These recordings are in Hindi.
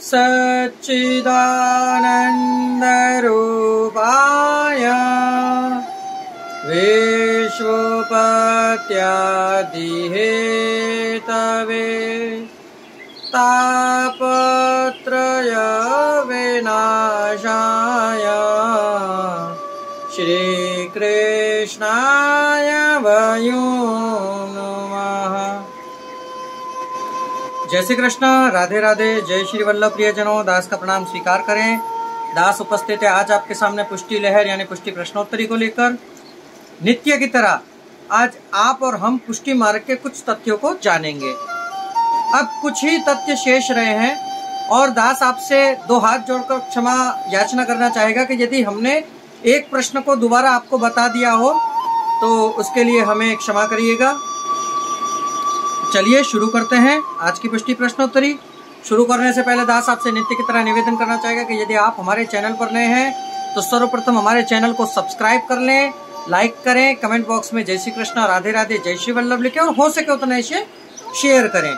सच्चिदानन्दरूपाय विश्वोपत्यादिहेतवे तापत्रय विनाशाय श्रीकृष्णाय वयं नमः। जय श्री कृष्ण, राधे राधे, जय श्री वल्लभ प्रियजनों। दास का प्रणाम स्वीकार करें। दास उपस्थित है आज आपके सामने पुष्टि लहर यानी पुष्टि प्रश्नोत्तरी को लेकर। नित्य की तरह आज आप और हम पुष्टि मार्ग के कुछ तथ्यों को जानेंगे। अब कुछ ही तथ्य शेष रहे हैं और दास आपसे दो हाथ जोड़कर क्षमा याचना करना चाहेगा कि यदि हमने एक प्रश्न को दोबारा आपको बता दिया हो तो उसके लिए हमें क्षमा करिएगा। चलिए शुरू करते हैं आज की पुष्टि प्रश्नोत्तरी। शुरू करने से पहले दास आपसे नित्य की तरह निवेदन करना चाहेगा कि यदि आप हमारे चैनल पर नए हैं तो सर्वप्रथम हमारे चैनल को सब्सक्राइब कर लें, लाइक करें, कमेंट बॉक्स में जय श्री कृष्ण, राधे राधे, जय श्री वल्लभ लिखें और हो सके उतना इसे शेयर करें।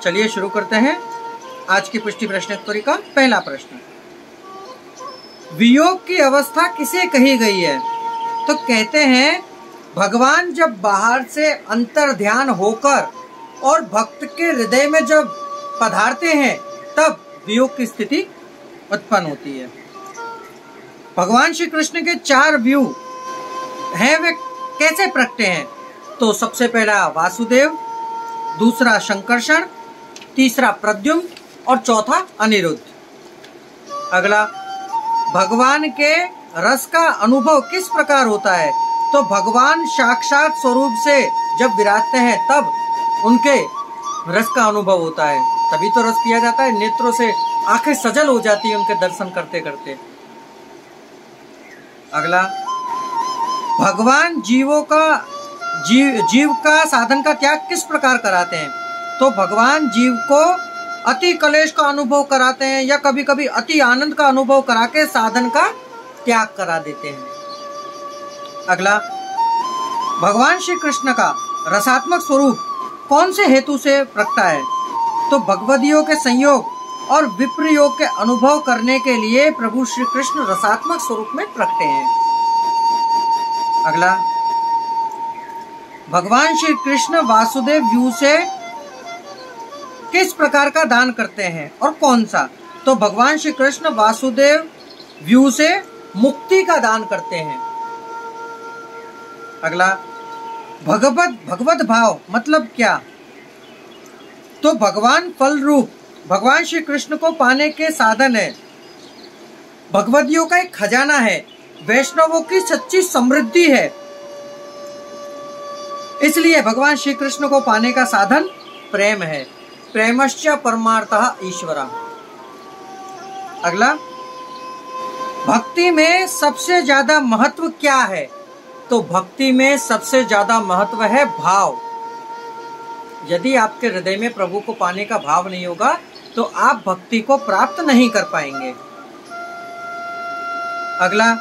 चलिए शुरू करते हैं आज की पुष्टि प्रश्नोत्तरी का पहला प्रश्न। वियोग की अवस्था किसे कही गई है? तो कहते हैं भगवान जब बाहर से अंतर ध्यान होकर और भक्त के हृदय में जब पधारते हैं तब वियोग की स्थिति उत्पन्न होती है। भगवान श्री कृष्ण के चार व्यू हैं, वे कैसे प्रकटे हैं? तो सबसे पहला वासुदेव, दूसरा शंकरषण, तीसरा प्रद्युम्न और चौथा अनिरुद्ध। अगला, भगवान के रस का अनुभव किस प्रकार होता है? तो भगवान साक्षात स्वरूप से जब विराजते हैं तब उनके रस का अनुभव होता है, तभी तो रस पिया जाता है। नेत्रों से आंखें सजल हो जाती है उनके दर्शन करते करते। अगला, भगवान जीव का साधन का त्याग किस प्रकार कराते हैं? तो भगवान जीव को अति कलेश का अनुभव कराते हैं या कभी कभी अति आनंद का अनुभव करा के साधन का त्याग करा देते हैं। अगला, भगवान श्री कृष्ण का रसात्मक स्वरूप कौन से हेतु से प्रकटा है? तो भगवदियों के संयोग और विप्रयोग के अनुभव करने के लिए प्रभु श्री कृष्ण रसात्मक स्वरूप में प्रकटे हैं। अगला, भगवान श्री कृष्ण वासुदेव व्यू से किस प्रकार का दान करते हैं और कौन सा? तो भगवान श्री कृष्ण वासुदेव व्यू से मुक्ति का दान करते हैं। अगला, भगवत भाव मतलब क्या? तो भगवान फल रूप भगवान श्री कृष्ण को पाने के साधन है, भगवदियों का एक खजाना है, वैष्णवों की सच्ची समृद्धि है, इसलिए भगवान श्री कृष्ण को पाने का साधन प्रेम है। प्रेमश्च परमार्थः ईश्वरः। अगला, भक्ति में सबसे ज्यादा महत्व क्या है? तो भक्ति में सबसे ज्यादा महत्व है भाव। यदि आपके हृदय में प्रभु को पाने का भाव नहीं होगा तो आप भक्ति को प्राप्त नहीं कर पाएंगे। अगला,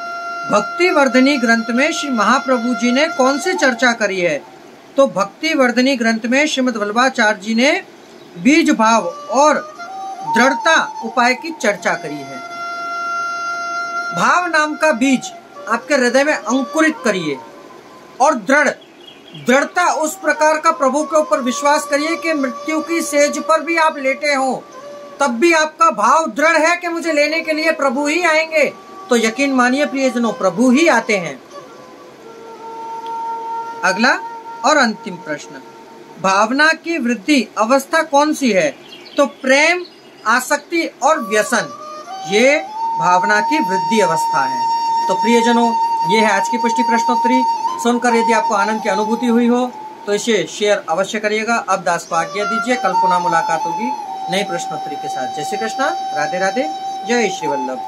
भक्ति वर्धनी ग्रंथ में श्री महाप्रभु जी ने कौन सी चर्चा करी है? तो भक्ति वर्धनी ग्रंथ में श्रीमद् वल्लभाचार्य जी ने बीज भाव और दृढ़ता उपाय की चर्चा करी है। भाव नाम का बीज आपके हृदय में अंकुरित करिए और दृढ़ता उस प्रकार का प्रभु के ऊपर विश्वास करिए कि मृत्यु की सेज पर भी आप लेटे हो तब भी आपका भाव दृढ़ है कि मुझे लेने के लिए प्रभु ही आएंगे। तो यकीन मानिए प्रियजनों, प्रभु ही आते हैं। अगला और अंतिम प्रश्न, भावना की वृद्धि अवस्था कौन सी है? तो प्रेम, आसक्ति और व्यसन, ये भावना की वृद्धि अवस्था है। तो प्रियजनों, ये है आज की पुष्टि प्रश्नोत्तरी। सुनकर यदि आपको आनंद की अनुभूति हुई हो तो इसे शेयर अवश्य करिएगा। अब दास को आज्ञा दीजिए, कल पुनः मुलाकात होगी नई प्रश्नोत्तरी के साथ। जय श्री कृष्ण, राधे राधे, जय श्री वल्लभ।